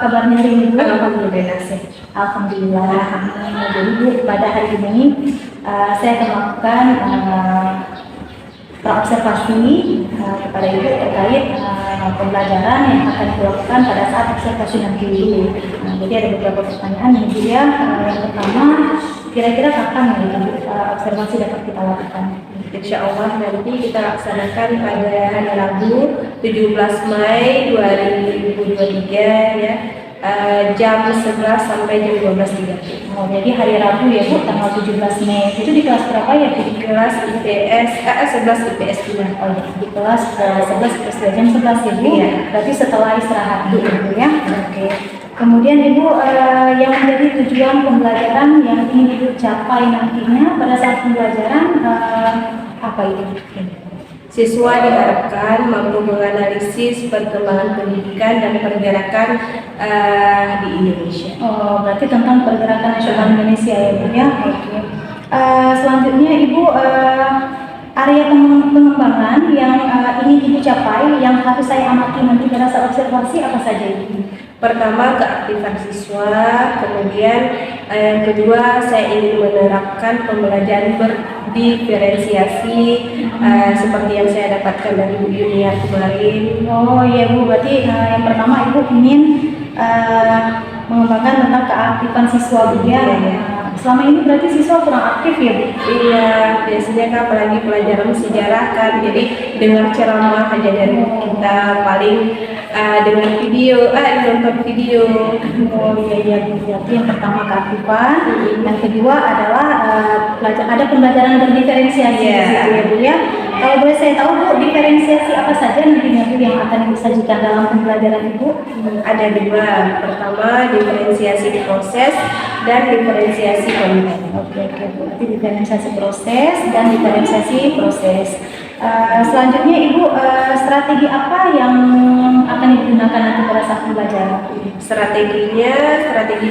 kabarnya hari ini, Bu? Alhamdulillah sehat. Alhamdulillah. Jadi Bu, pada hari ini saya akan melakukan observasi kepada Ibu terkait pembelajaran yang akan dilakukan pada saat observasi nanti. Jadi ada beberapa pertanyaan yang dia. Yang pertama, kira-kira kapan observasi dapat kita lakukan? Insya Allah nanti kita laksanakan pada hari Rabu 17 Mei 2023 ya, jam 11 sampai jam 12.30. Oh, jadi hari Rabu ya Bu, tanggal 17 Mei. Itu di kelas berapa ya Bu? Di kelas IPS 11 IPS 2. Oh ya, di kelas 11 IPS 2 jam 11 ya Bu. Iya. Berarti setelah istirahat dulu ya. Oke. Kemudian Ibu, yang menjadi tujuan pembelajaran yang ingin Ibu capai nantinya pada saat pembelajaran apa itu? Siswa diharapkan mampu menganalisis perkembangan pendidikan dan pergerakan di Indonesia. Oh, berarti tentang pergerakan nasional Indonesia ya Bu ya. Oke. Selanjutnya Ibu, area pengembangan yang ingin Ibu capai, yang harus saya amati nanti pada saat observasi apa saja Ibu? Pertama, keaktifan siswa, kemudian yang kedua saya ingin menerapkan pembelajaran berdiferensiasi seperti yang saya dapatkan dari Bu Yunia kemarin. Oh iya Bu, berarti yang pertama Ibu ingin mengembangkan tentang keaktifan siswa Bu ya. Selama ini berarti siswa kurang aktif ya Bu? Iya, biasanya kan apalagi pelajaran sejarah kan, jadi dengar ceramah aja dari kita, paling dengan video, nonton video. Oh iya Bu, berarti yang pertama keaktifan, yang kedua adalah ada pembelajaran berdiferensiasi ya Bu ya. Kalau boleh saya tahu Bu, diferensiasi apa saja nantinya Bu yang akan Ibu sajikan dalam pembelajaran Ibu? Ada dua, pertama diferensiasi proses dan diferensiasi konten. Oke, berarti diferensiasi proses dan diferensiasi proses. Selanjutnya Ibu, strategi apa yang akan digunakan nanti pada saat pembelajaran? Strategi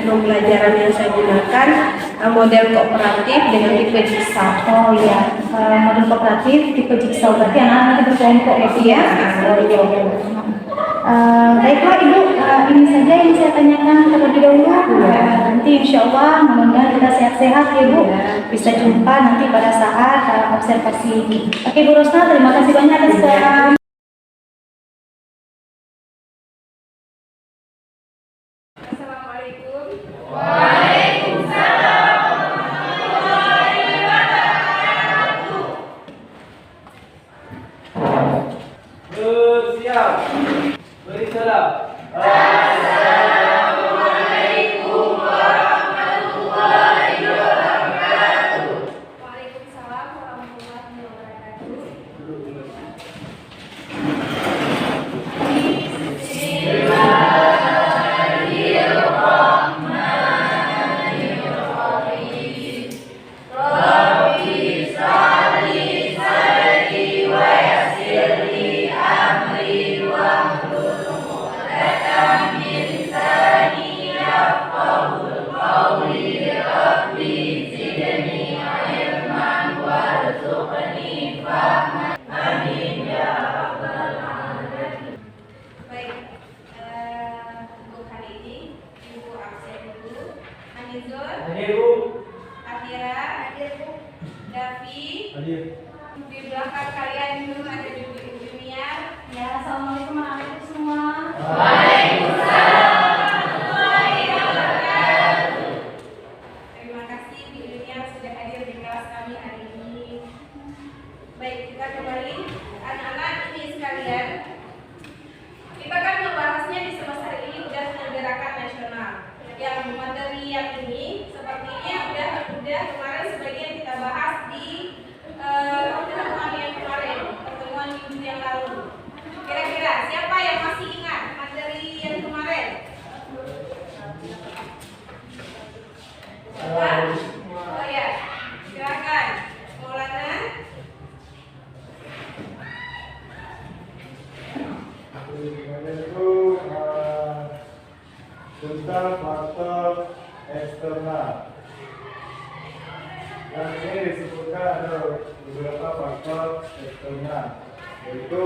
pembelajaran yang saya gunakan model kooperatif dengan tipe jigsaw. Oh iya, model kooperatif tipe jigsaw, berarti anak-anak nanti berkelompok ya? Oh iya. Baiklah Ibu, ini saja yang saya tanyakan terlebih dahulu. Nanti insya Allah mudah-mudahan kita sehat-sehat ya Bu. Bisa jumpa nanti pada saat observasi ini. Oke Bu Rosna, terima kasih banyak atas Assalamualaikum. Bersiap, beri salam. Waalaikumsalam warahmatullahi wabarakatuh. Baik, untuk hari ini Ibu absen dulu. Anizur, Hadir Bu. Akhira, Davi. Hadir. Di belakang kalian itu ada Ibu Junior. Ya, assalamualaikum anak-anak semua. Terima kasih Bu Junior sudah hadir di kelas kami hari ini. Baik, kita kembali. Anak-anak ini sekalian, kita kan membahasnya di semester ini udah pergerakan nasional. Yang materi yang ini sepertinya udah kemarin sebagian kita bahas di pertemuan yang kemarin, pertemuan minggu yang lalu. Kira-kira siapa yang masih ingat materi yang kemarin? Oh ya, silakan Maulana. Itu tentang faktor eksternal. Yang ini disebutkan ada beberapa faktor eksternal, yaitu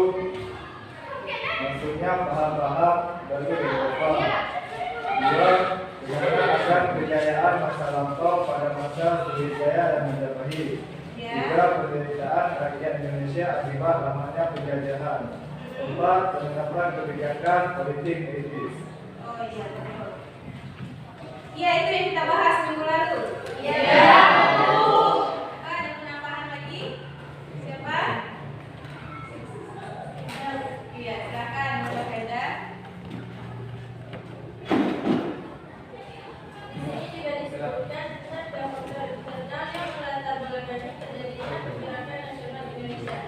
maksudnya bahan-bahan dari Eropa, Salangkong pada masa Sriwijaya dan Majapahit. Ya. 3. Penderitaan rakyat Indonesia akibat lamanya penjajahan. 4. Penerapan kebijakan politik etis. Oh iya betul. Iya itu yang kita bahas minggu lalu. Iya. Ada penambahan lagi? Siapa? Iya silakan Mbak Faida. Di sini juga disebutkan tentang faktor internal yang melatar belakangi terjadinya pergerakan nasional Indonesia,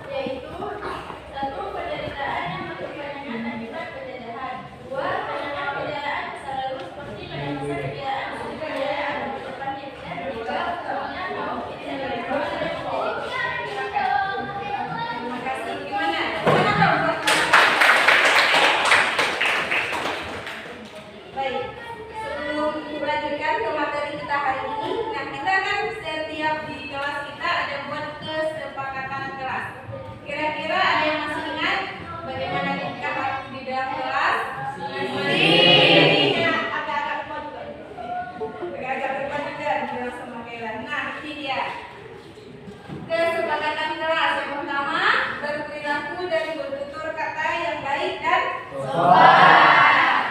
yaitu 1. Penderitaan yang berkepanjangan akibat penjajahan. 2. Penyanderaan masa lalu seperti pada masa kejayaan Sriwijaya atau Majapahit. Dan 3. Perkawinan kaum intelektual yang menjadi pergerakan. Terima kasih. Gimana? Gimana dong buat baik, sebelum melanjutkan ke materi kita hari ini, nah kita kan setiap di kelas kita ada buat kesepakatan kelas. Kira-kira ada yang masih ingat bagaimana kita harus di dalam kelas? Masih. Agak-agak lupa juga. Agak-agak lupa juga bilang sama Kayla. Nah ini dia kesepakatan kelas. Yang pertama, berperilaku dan bertutur kata yang baik dan sopan.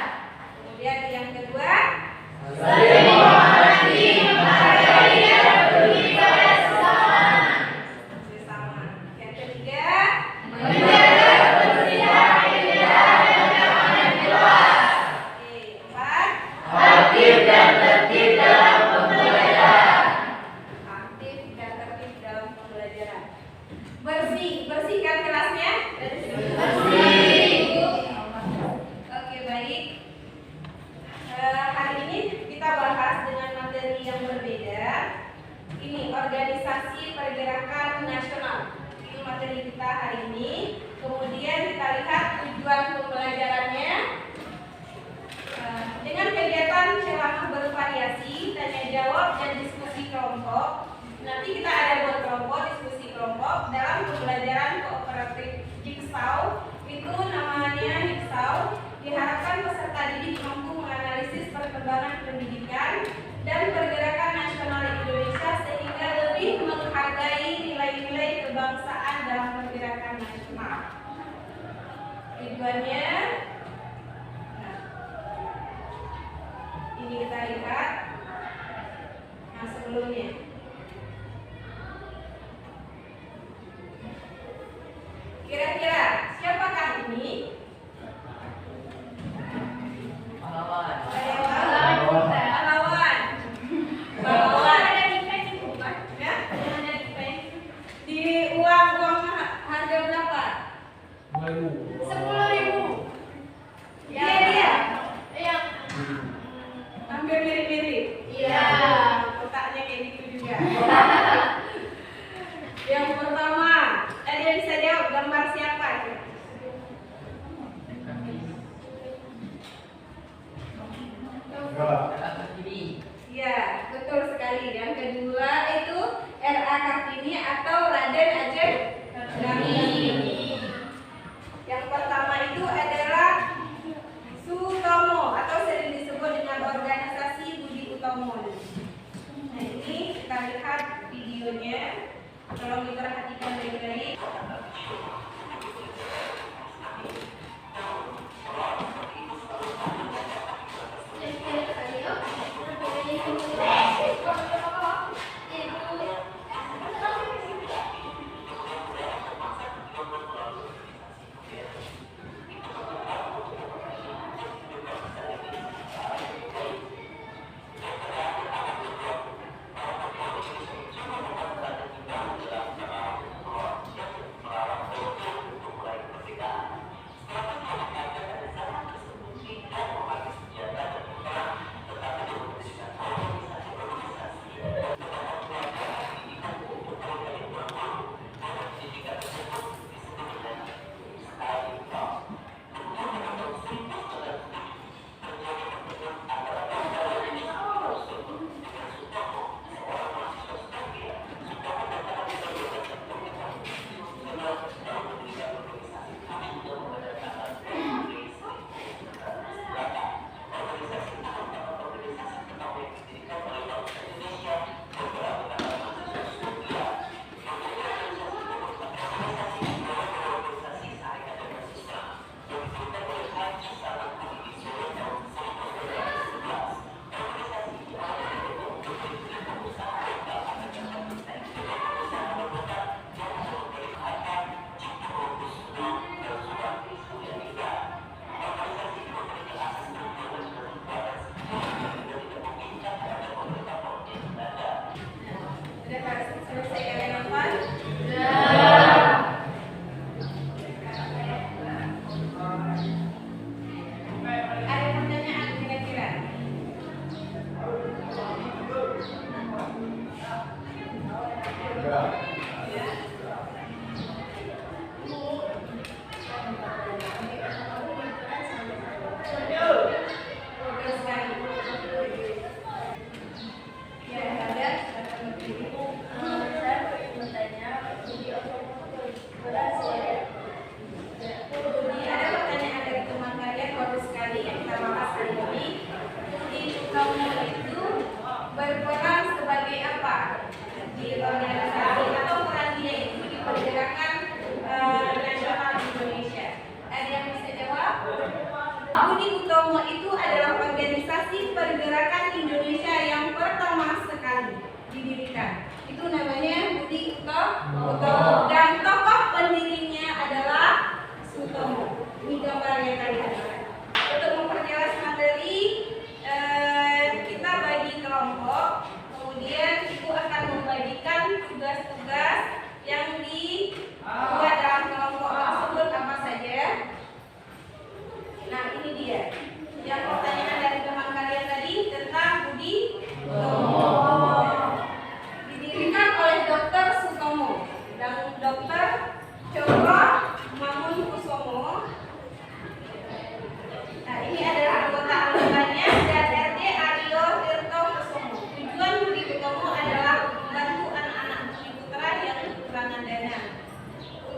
Kemudian yang kedua, saling menghormati, menghargai dan berbudi pada sesama. Yang ketiga, menjaga kebersihan ideal dan keamanan kelas. Oke, 4. Aktif dan tertib dalam pembelajaran. Aktif dan tertib dalam pembelajaran. Bersihkan kelasnya. Bersih. Oke, baik. Hari ini kita bahas dengan materi yang berbeda. Ini organisasi pergerakan nasional. Itu materi kita hari ini. Kemudian kita lihat tujuan pembelajarannya. Dengan kegiatan ceramah bervariasi, tanya jawab dan diskusi kelompok. Nanti kita ada buat kelompok, diskusi kelompok dalam pembelajaran kooperatif Jigsaw. Itu namanya Jigsaw. Diharapkan peserta didik mampu menganalisis perkembangan pendidikan dan pergerakan nasional Indonesia sehingga lebih menghargai nilai-nilai kebangsaan dalam pergerakan nasional. Tujuannya, ini kita lihat. Nah sebelumnya, kira-kira siapakah ini? Pahlawan ada di pen itu bukan? Ya? Yang ada di pen. Di uang harga berapa? 10.000. Iya dia. Yang Hampir mirip-mirip. Iya. Kotaknya kayak gitu juga. Yang pertama, ada yang bisa jawab gambar siapa? Ya, betul sekali. Yang kedua itu R.A. Kartini atau Raden Ajeng Kartini. Yang pertama itu adalah Sutomo atau sering disebut dengan organisasi Budi Utomo. Nah ini kita lihat videonya. Tolong diperhatikan baik-baik. Sutomo itu berperan sebagai apa di organisasi atau peran dia itu di pergerakan nasional Indonesia? Ada yang bisa jawab? Budi Utomo itu adalah organisasi pergerakan Indonesia yang pertama sekali didirikan. Itu namanya Budi Utomo, dan tokoh pendirinya adalah Sutomo. Ini gambarnya kalian. Untuk memperjelas materi, kita bagi kelompok, kemudian ibu akan membagikan tugas-tugas yang dibuat dalam kelompok tersebut apa saja. Nah, ini dia. Yang pertanyaan dari teman kalian tadi tentang Budi Utomo. Didirikan oleh Dr. Sutomo dan Dr. Cokro Mangunkusumo. Nah, ini adalah anggota-anggotanya dan RT Aryo Tirto Kusumo. Tujuan Budi Utomo adalah membantu anak-anak Bumi Putra yang kekurangan dana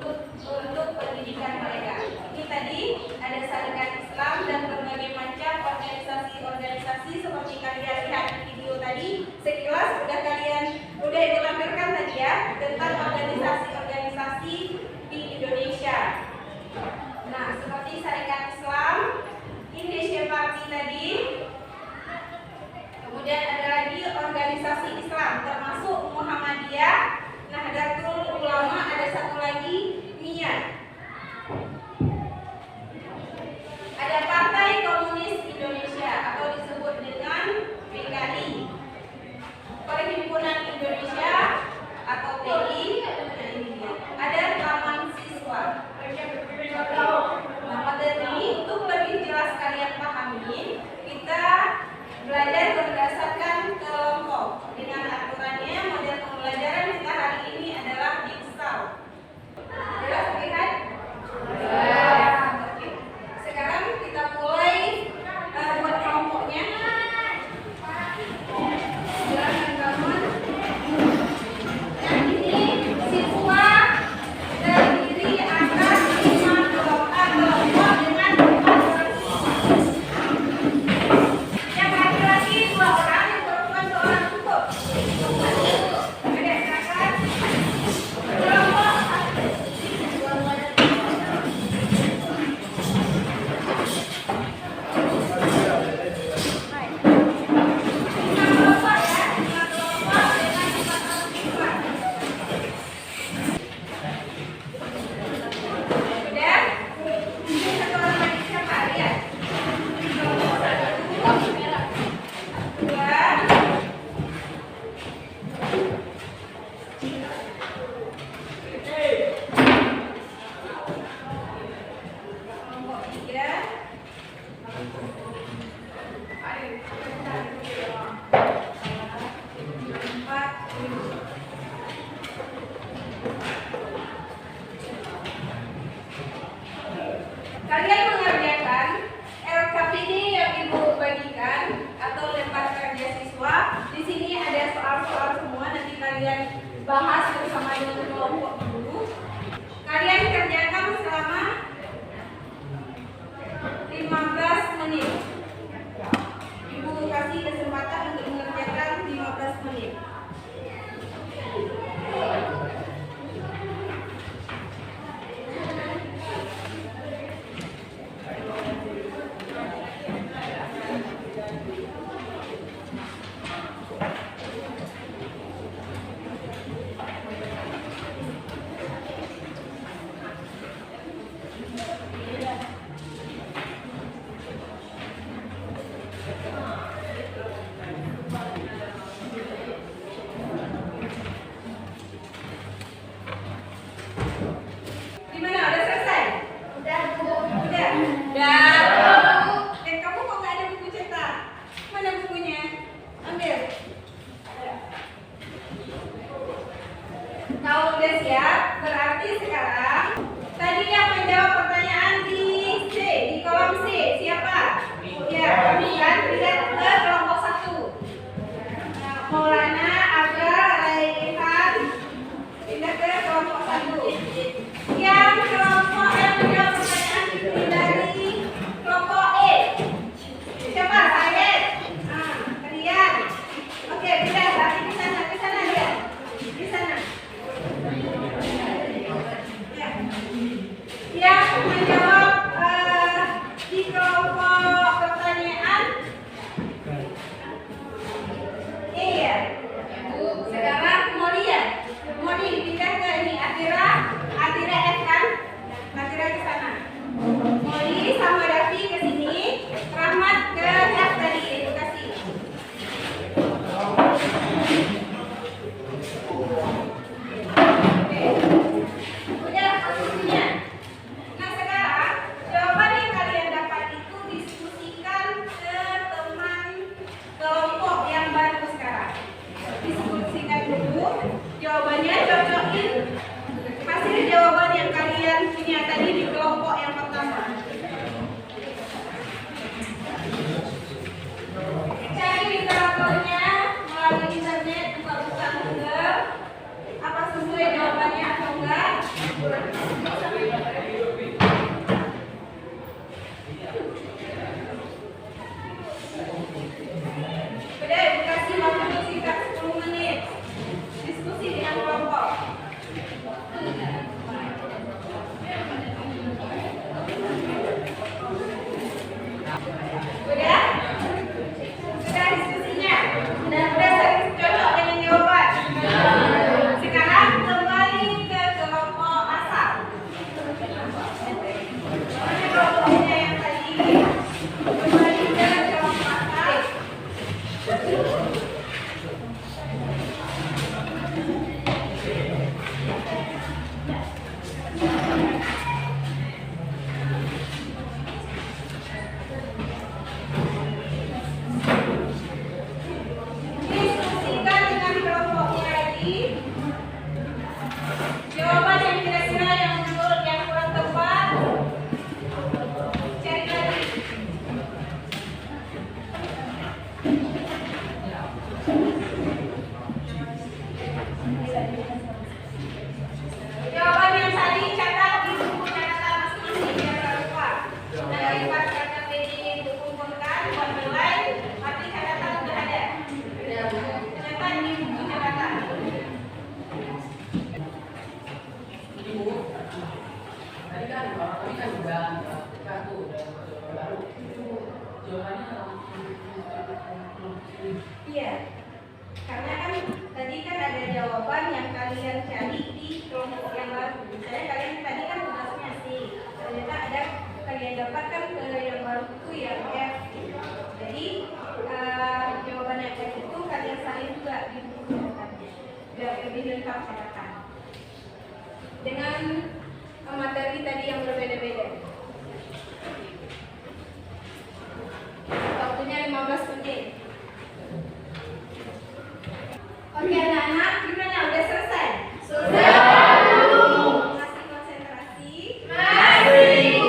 untuk pendidikan mereka. Ini tadi ada Saringan Islam dan berbagai macam organisasi-organisasi seperti kalian lihat di video tadi. Sekilas udah ibu tampilkan tadi ya tentang organisasi-organisasi di Indonesia. Nah, seperti Saringan Islam, Indonesia Party tadi. Kemudian ada lagi organisasi Islam termasuk Muhammadiyah, Nahdlatul Ulama, ada satu lagi MIA. Ada Partai Komunis Indonesia atau disebut dengan PKI. Perhimpunan Indonesia atau PI. Nah, ini dia. Ada Taman Siswa. Nah, materi untuk lebih jelas kalian pahami, kita belajar berdasarkan kelompok. Dengan aturannya, model pembelajaran kita hari ini adalah Jigsaw. Jelas lihat? Oke. Sekarang kita mulai buat kelompoknya. Silakan kawan. Yang ini siswa terdiri atas 5 kelompok dengan 4 siswa. Yang laki-laki 2 orang, yang perempuan 2 orang cukup. Ada silakan. Kelompok 1. Kalian mengerjakan LKPD yang ibu bagikan atau lempar kerja siswa. Di sini ada soal-soal semua, nanti kalian bahas bersama dengan kelompok dulu. Kalian kerjakan selama 15 menit. Ibu kasih kesempatan untuk mengerjakan 15 menit. Iya. Karena kan tadi kan ada jawaban yang kalian cari di kelompok yang baru. Misalnya kalian tadi kan tugasnya sih, ternyata ada kalian dapatkan ke yang baru itu yang F. Jadi jawaban yang F itu kalian salin juga di buku catatannya. Biar lebih lengkap catatan. Dengan materi tadi yang berbeda-beda. Waktunya 15 menit. Oke anak-anak, gimana? Udah selesai? Sudah. Masih konsentrasi? Masih.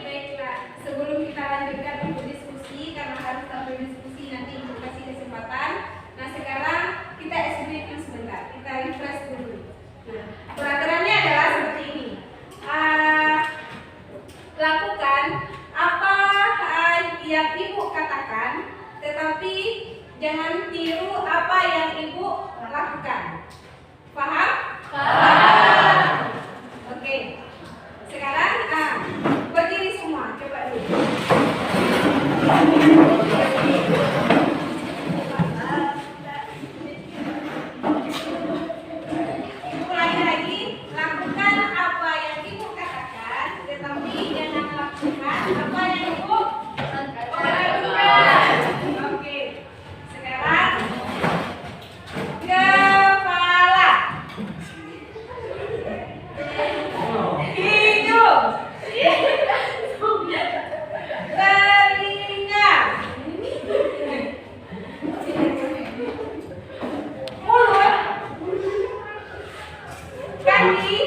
Baiklah. Sebelum kita lanjutkan untuk diskusi, karena harus tampil diskusi nanti ibu kasih kesempatan. Nah sekarang kita SBK sebentar. Kita refresh dulu. Nah, peraturannya adalah seperti ini. Lakukan apa yang ibu katakan, tetapi jangan tiru apa yang ibu lakukan. Paham? Paham. Oke. Sekarang berdiri semua. Coba dulu. Ulangi lagi. Lakukan apa yang ibu katakan, tetapi jangan lakukan apa yang ibu lakukan. Oke. Sekarang kepala, hidung, telinga, mulut, kaki,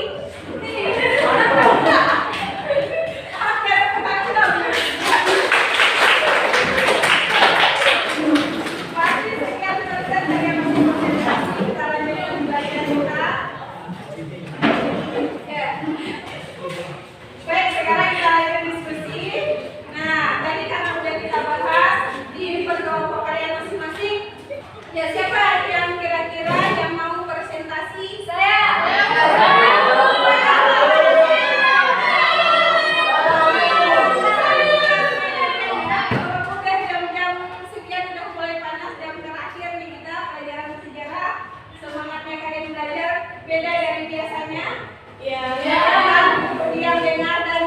pasti sekian selesai dari konsentrasi. Kita lanjutkan belajar kita. Ya. Baik, sekarang kita lanjut diskusi. Nah, tadi karena udah kita bahas di perkelompok kalian masing-masing. Ya, siapa yang kira-kira yang mau presentasi? Saya. Udah jam-jam sekian udah mulai panas, jam terakhir nih kita pelajaran sejarah. Semangatnya kalian belajar beda dari biasanya. Ya. Yang dengar dan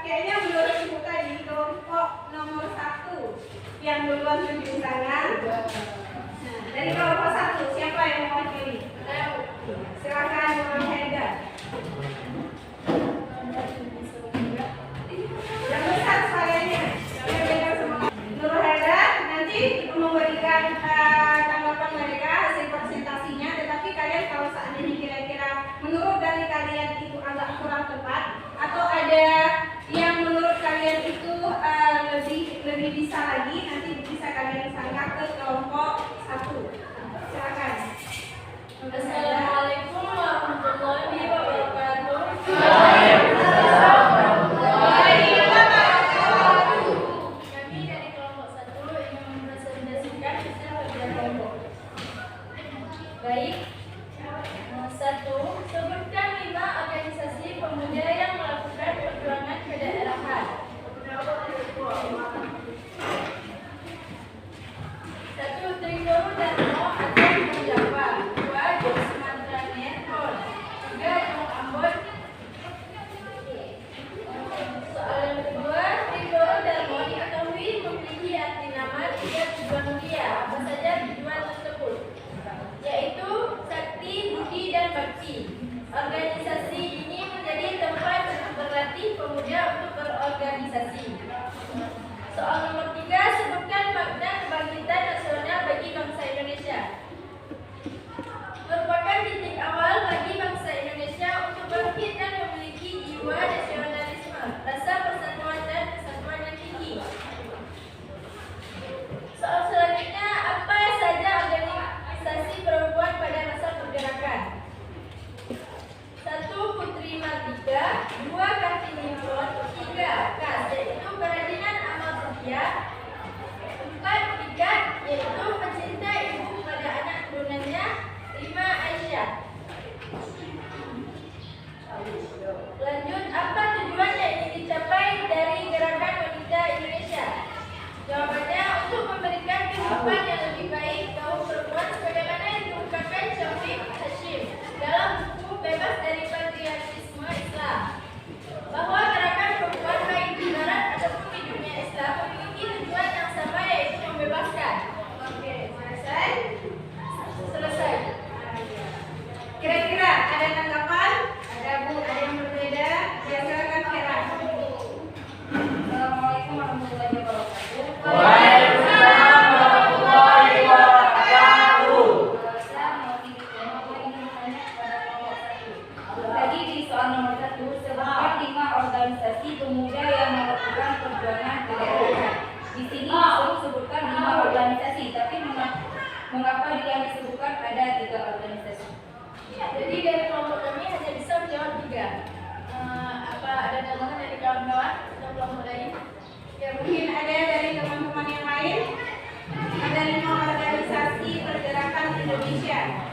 kayaknya menurut ibu tadi kelompok nomor 1 yang duluan tunjuk tangan. Nah, dari kelompok 1 siapa yang mewakili? Silakan Nur Haida. Yang besar suaranya. Nur Haida nanti memberikan tanggapan mereka hasil presentasinya, tetapi kalian kalau seandainya kira-kira menurut dari kalian itu agak kurang tepat atau ada yang menurut kalian itu lebih bisa lagi, nanti bisa kalian sangka ke kelompok 1. Silakan. Assalamualaikum warahmatullahi wabarakatuh. Kami dari kelompok 1 ingin mempresentasikan hasil kerja kelompok. Baik. 1. Sebutkan 5 organisasi pemuda yang melakukan perjuangan kedaerahan. 1. Trigoro Darmo atau Mujaba. 2. Josmantra Netron. 3. Jong Ambon. Soal yang kedua, Trigoro Darmo diketahui memiliki arti nama 3 tujuan mulia. Apa saja tujuan tersebut? Yaitu sakti, budi, dan bakti. Organisasi ini menjadi tempat untuk berlatih pemuda untuk berorganisasi. Soal nomor 3, sebutkan makna kebangkitan nasional bagi bangsa Indonesia. Merupakan titik awal bagi bangsa Indonesia untuk bangkit dan memiliki jiwa nasionalisme, rasa persatuan dan kesatuan yang tinggi. Soal selanjutnya, apa saja organisasi perempuan pada masa pergerakan? 1. Putri Martika. 2. Kartini Front. 3. KAS, yaitu kerajinan amal setia. 4. Ikat, yaitu pencinta ibu pada anak turunannya. 5. Aisyah. Lanjut, apa tujuan yang ingin Mengapa dia disebutkan ada 3 organisasi? Ya, jadi dari kelompok kami hanya bisa menjawab 3. Apa ada tambahan dari kawan-kawan atau kelompok lain? Ya mungkin ada dari teman-teman yang lain. Ada 5 organisasi pergerakan Indonesia.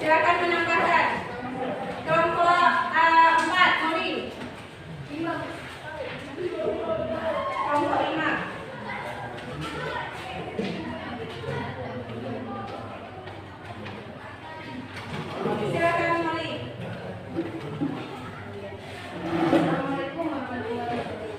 Silakan menambahkan. Kelompok 4, Nuri. Kelompok 5. Silakan Nuri. Assalamualaikum warahmatullahi wabarakatuh.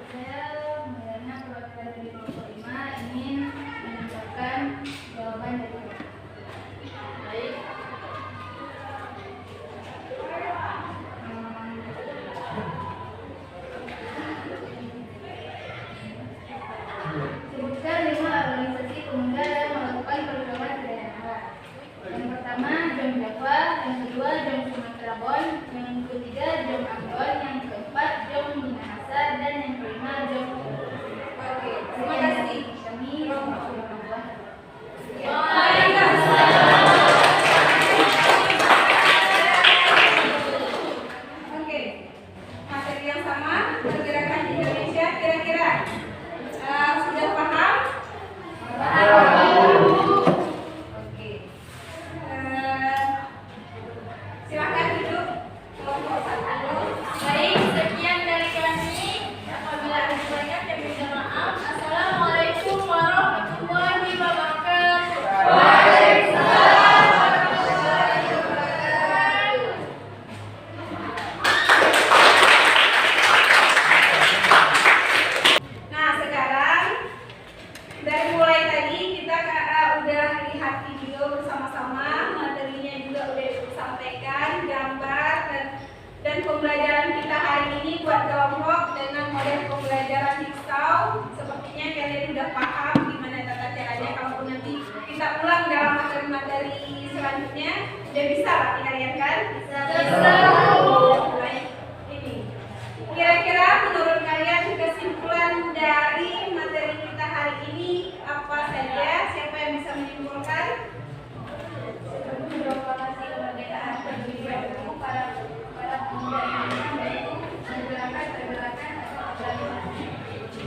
Saya Mulyana, perwakilan dari kelompok 5, ingin menyampaikan jawaban dari baik. Sebutkan 5 organisasi pemuda yang melakukan perjuangan kedaerahan. Yang pertama, Jom Java, yang kedua, Jom Sumatera Bon, yang ketiga, Jom Ambon, yang keempat, Jom Minahasa, dan yang kelima, Jom. Oke, terima kasih. Kami kelompok 5. Oke, materi yang sama, pergerakan Indonesia, kira-kira sudah paham? Oke. Silakan duduk. Kelompok 1. Baik, sekian dari kami. Apabila ada banyak yang minta maaf. Assalamualaikum warahmatullahi wabarakatuh. Nah, sekarang dari mulai tadi kita udah lihat video bersama-sama, materinya juga udah disampaikan, gambar dan pembelajaran kita hari ini buat kelompok dengan model pembelajaran Jigsaw. Sepertinya kalian udah paham gimana tata caranya. Kalau nanti kita ulang dalam materi-materi selanjutnya, udah bisa berarti kalian kan? Bisa. Baik, ini. Kira-kira menurut kalian kesimpulan dari materi kita hari ini apa saja? Siapa yang bisa menyimpulkan? Proklamasi kemerdekaan bagi para pemuda Indonesia, yaitu pergerakan atau organisasi.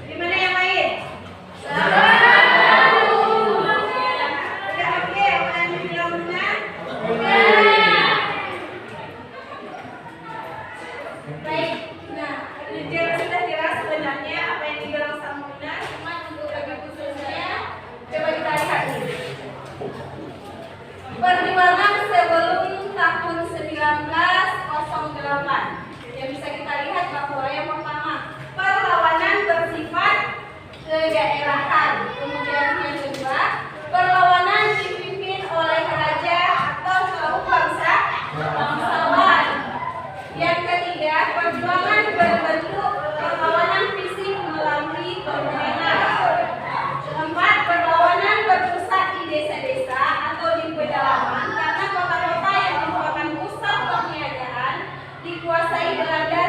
Di mana yang lain? Udah oke, mana yang bilang benar? Baik. Nah, sudah jelas sebenarnya apa yang dibilang sama benar. Cuma untuk lebih khususnya, coba kita lihat ini. Perjuangan sebelum tahun 1908. Yang bisa kita lihat bahwa yang pertama, perlawanan bersifat kedaerahan. Kemudian yang kedua, perlawanan dipimpin oleh raja atau kaum bangsawan. Yang ketiga, perjuangan berbentuk perlawanan fisik melalui permainan. Keempat, perlawanan berpusat di desa-desa atau di pedalaman karena kota-kota yang merupakan pusat perniagaan dikuasai Belanda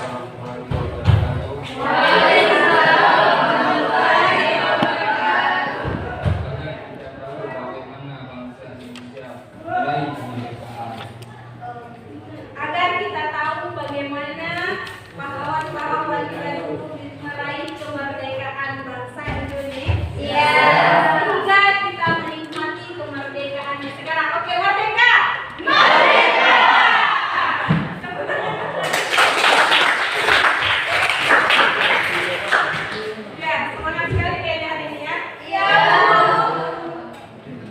Agar kita tahu bagaimana pahlawan-pahlawan kita dulu meraih kemerdekaan bangsa Indonesia. Sehingga kita menikmati kemerdekaannya sekarang. Oke, merdeka! Merdeka! Ya, semangat sekali kayaknya hari ini ya. Iya.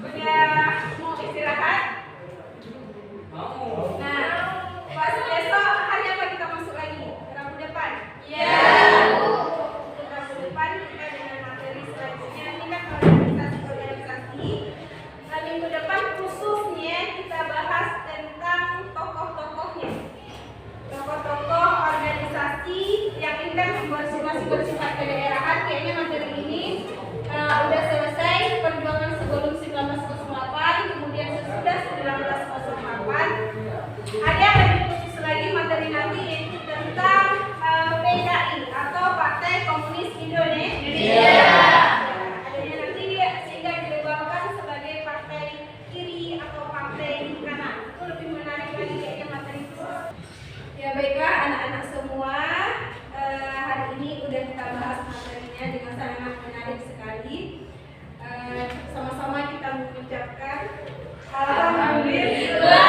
Udah mau istirahat? Nah, pas besok hari apa kita masuk lagi? Rabu depan? Iya. Rabu depan kita dengan materi selanjutnya. Ini kan organisasi. Nah, minggu depan khususnya kita bahas tentang tokoh-tokohnya. Tokoh-tokoh organisasi yang ini kan masih bersifat kedaerahan. Kayaknya materi ini udah selesai perjuangan sebelum 1908, kemudian sesudah 1908. Ada yang lebih khusus lagi materi nanti yaitu tentang PKI atau Partai Komunis Indonesia. Adanya nanti sehingga dilebelkan sebagai partai kiri atau partai kanan. Itu lebih menarik lagi kayaknya materi khusus. Ya baiklah anak-anak semua, hari ini udah kita bahas materinya dengan sangat menarik sekali. Sama-sama kita mengucapkan alhamdulillah.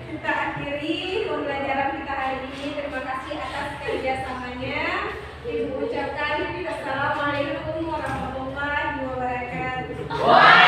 Kita akhiri pembelajaran kita hari ini. Terima kasih atas kerjasamanya. Ibu ucapkan assalamualaikum warahmatullahi wabarakatuh.